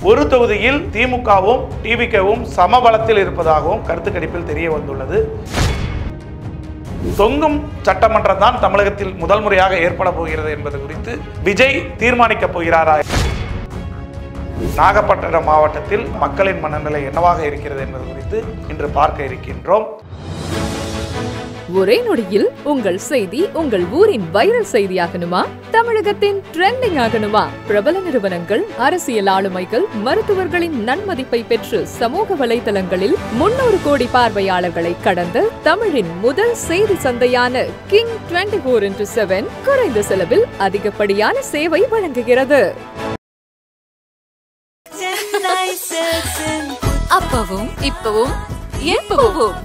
ஒரு தொகுதியில் திமுகவும் டிவிகவும் சமபலத்தில் இருப்பதாகவும் கருத்து கணிப்பில் தெரிய வந்துள்ளது. தொங்கும் சட்டமன்றம் தான் தமிழகத்தில் முதல் முறையாக ஏற்பட போகிறது என்பது குறித்து விஜய் தீர்மானிக்கப் போகிறாரா? நாகப்பட்டினம் மாவட்டத்தில் மக்களின் மனநிலை என்னவாக இருக்கிறது என்பது குறித்து இன்று பார்க்க இருக்கின்றோம். ஒரே நொடியில் உங்கள் செய்தி உங்கள் ஊரின் வைரல் செய்தியாகணுமா? தமிழகத்தின் ட்ரெண்டிங் ஆகணுமா? பிரபல நிறுவனங்கள், அரசியல் ஆளுமைகள், மருத்துவர்களின் நன்மதிப்பை பெற்று சமூக வலைதளங்களில் 300 கோடி பார்வையாளர்களை கடந்த தமிழின் முதல் செய்தி சந்தையான கிங் 24x7 குறைந்த செலவில் அதிகப்படியான சேவை வழங்குகிறது. அப்பவும் இப்பவும் எப்பவும்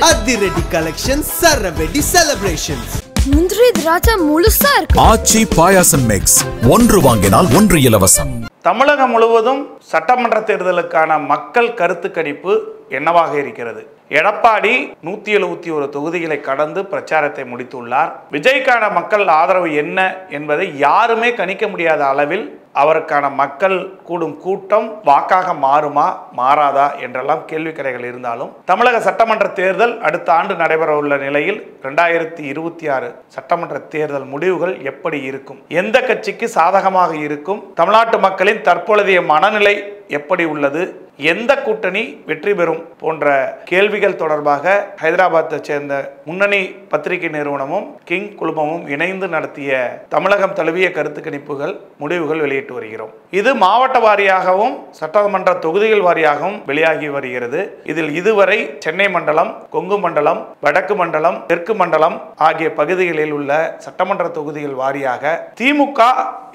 அதிரடி கலெக்ஷன், சரவெடி செலிப்ரேஷன்ஸ். முந்திரி திராட்சை முழுசா இருக்கு. ஆச்சி பாயாசம் மிக்ஸ், ஒன்று வாங்கினால் ஒன்று இலவசம். தமிழகம் முழுவதும் சட்டமன்ற தேர்தலுக்கான மக்கள் கருத்து கணிப்பு என்னவாக இருக்கிறது? எடப்பாடி 171 தொகுதிகளை கடந்து பிரச்சாரத்தை முடித்துள்ளார். விஜய்க்கான மக்கள் ஆதரவு என்ன என்பதை யாருமே கணிக்க முடியாத அளவில் அவருக்கான மக்கள் கூடும் கூட்டம் வாக்காக மாறுமா மாறாதா என்றெல்லாம் கேள்விக்கரைகள் இருந்தாலும், தமிழக சட்டமன்ற தேர்தல் அடுத்த ஆண்டு நடைபெற உள்ள நிலையில் 2026 சட்டமன்ற தேர்தல் முடிவுகள் எப்படி இருக்கும், எந்த கட்சிக்கு சாதகமாக இருக்கும், தமிழ்நாட்டு மக்களின் தற்பொழுதைய மனநிலை எப்படி உள்ளது, எந்த கூட்டணி வெற்றி பெறும் போன்ற கேள்விகள் தொடர்பாக ஹைதராபாத்தை சேர்ந்த முன்னணி பத்திரிகை நிறுவனமும் கிங் குழுமமும் இணைந்து நடத்திய தமிழகம் தழுவிய கருத்து கணிப்புகள் முடிவுகள் வெளியிட்டு வருகிறோம். இது மாவட்ட வாரியாகவும் சட்டமன்ற தொகுதிகள் வாரியாகவும் வெளியாகி வருகிறது. இதில் இதுவரை சென்னை மண்டலம், கொங்கு மண்டலம், வடக்கு மண்டலம், தெற்கு மண்டலம் ஆகிய பகுதிகளில் உள்ள சட்டமன்ற தொகுதிகள் வாரியாக திமுக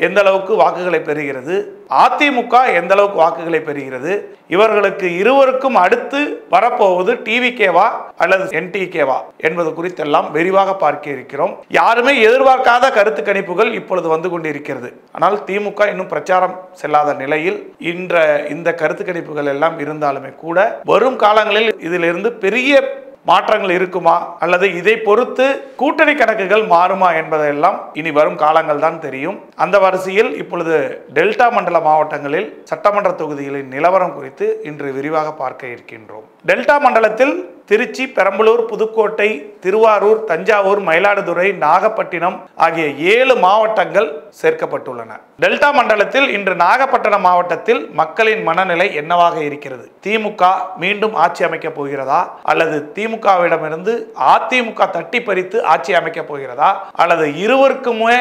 எந்த அளவுக்கு வாக்குகளை பெறுகிறது, அதிமுக எந்த அளவுக்கு வாக்குகளை பெறுகிறது, இவர்களுக்கு இருவருக்கும் அடுத்து வரப்போவது டிவிகேவா அல்லது என்டிகேவா என்பது குறித்தெல்லாம் விரிவாக பார்க்க இருக்கிறோம். யாருமே எதிர்பார்க்காத கருத்து கணிப்புகள் இப்பொழுது வந்து கொண்டிருக்கிறது. ஆனால் திமுக இன்னும் பிரச்சாரம் செல்லாத நிலையில் இந்த கருத்து கணிப்புகள் எல்லாம் இருந்தாலுமே கூட வரும் காலங்களில் இதிலிருந்து பெரிய மாற்றங்கள் இருக்குமா அல்லது இதை பொறுத்து கூட்டணி கணக்குகள் மாறுமா என்பதெல்லாம் இனி வரும் காலங்கள் தான் தெரியும். அந்த வரிசையில் இப்பொழுது டெல்டா மண்டல மாவட்டங்களில் சட்டமன்ற தொகுதிகளின் நிலவரம் குறித்து இன்று விரிவாக பார்க்க இருக்கின்றோம். டெல்டா மண்டலத்தில் திருச்சி, பெரம்பலூர், புதுக்கோட்டை, திருவாரூர், தஞ்சாவூர், மயிலாடுதுறை, நாகப்பட்டினம் ஆகிய 7 மாவட்டங்கள் சேர்க்கப்பட்டுள்ளன. டெல்டா மண்டலத்தில் இன்று நாகப்பட்டினம் மாவட்டத்தில் மக்களின் மனநிலை என்னவாக இருக்கிறது? திமுக மீண்டும் ஆட்சி அமைக்கப் போகிறதா அல்லது திமுகவிடமிருந்து அதிமுக தட்டி பறித்து ஆட்சி அமைக்கப் போகிறதா அல்லது இருவருக்குமே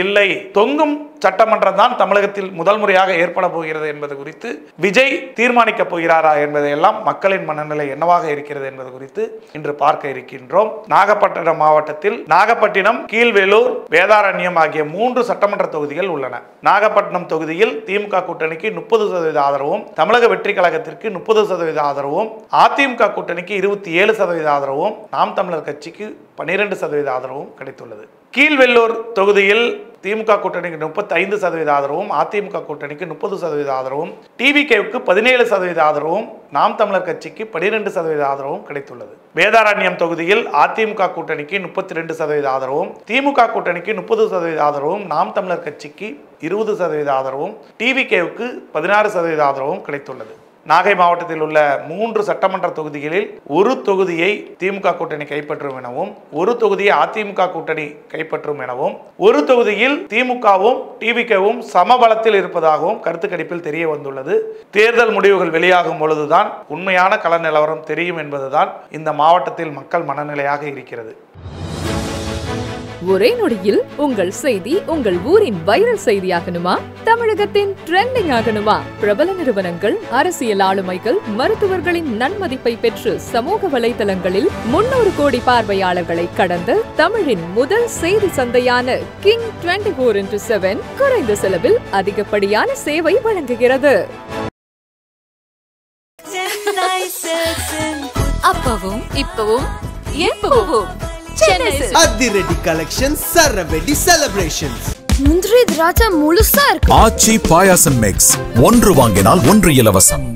இல்லை தொங்கும் சட்டமன்றம் தான் தமிழகத்தில் முதல் முறையாக ஏற்பட போகிறது என்பது குறித்து விஜய் தீர்மானிக்கப் போகிறாரா என்பதையெல்லாம் மக்களின் மனநிலை என்னவாக இருக்கிறது என்பது குறித்து இன்று பார்க்க இருக்கின்றோம். நாகப்பட்டினம் மாவட்டத்தில் நாகப்பட்டினம், கீழ்வேலூர், வேதாரண்யம் ஆகிய 3 சட்டமன்ற தொகுதிகள் உள்ளன. நாகப்பட்டினம் தொகுதியில் திமுக கூட்டணிக்கு 30% ஆதரவும், தமிழக வெற்றி கழகத்திற்கு 30% ஆதரவும், அதிமுக கூட்டணிக்கு 27% ஆதரவும், நாம் தமிழர் கட்சிக்கு 12% ஆதரவும் கிடைத்துள்ளது. கீழ்வேலூர் தொகுதியில் திமுக கூட்டணிக்கு 35% ஆதரவும், அதிமுக கூட்டணிக்கு 30% ஆதரவும், டிவிகேவுக்கு 17% ஆதரவும், நாம் தமிழர் கட்சிக்கு 12% ஆதரவும் கிடைத்துள்ளது. வேதாரண்யம் தொகுதியில் அதிமுக கூட்டணிக்கு 32% ஆதரவும், திமுக கூட்டணிக்கு 30% ஆதரவும், நாம் தமிழர் கட்சிக்கு 20% ஆதரவும், டிவிகேவுக்கு 16% ஆதரவும் கிடைத்துள்ளது. நாகை மாவட்டத்தில் உள்ள 3 சட்டமன்ற தொகுதிகளில் ஒரு தொகுதியை திமுக கூட்டணி கைப்பற்றும் எனவும், ஒரு தொகுதியை அதிமுக கூட்டணி கைப்பற்றும் எனவும், ஒரு தொகுதியில் திமுகவும் டிவிகவும் சமபலத்தில் இருப்பதாகவும் கருத்து கணிப்பில் தெரிய வந்துள்ளது. தேர்தல் முடிவுகள் வெளியாகும் பொழுதுதான் உண்மையான கள நிலவரம் தெரியும் என்பதுதான் இந்த மாவட்டத்தில் மக்கள் மனநிலையாக இருக்கிறது. ஒரே நொடியில் உங்கள் செய்தி உங்கள் ஊரின் வைரல் செய்தியாகணுமா? தமிழகத்தின் ட்ரெண்டிங் ஆகணுமா? பிரபல நிறுவனங்கள், அரசியல் ஆளுமைகள், மருத்துவர்களின் நன்மதிப்பை பெற்று சமூக வலைதளங்களில் 300 கோடி பார்வையாளர்களை கடந்த தமிழின் முதல் செய்தி சந்தையான கிங் 24x7 குறைந்த செலவில் அதிகப்படியான சேவை வழங்குகிறது. அப்பவும் இப்பவும் எப்பவும் அதிரடி கலெக்ஷன், சரவெடி செலிப்ரேஷன்ஸ். முந்திரி திராட்சை முழுசா இருக்கு. ஆச்சி பாயாசம் மிக்ஸ், ஒன்று வாங்கினால் ஒன்று இலவசம்.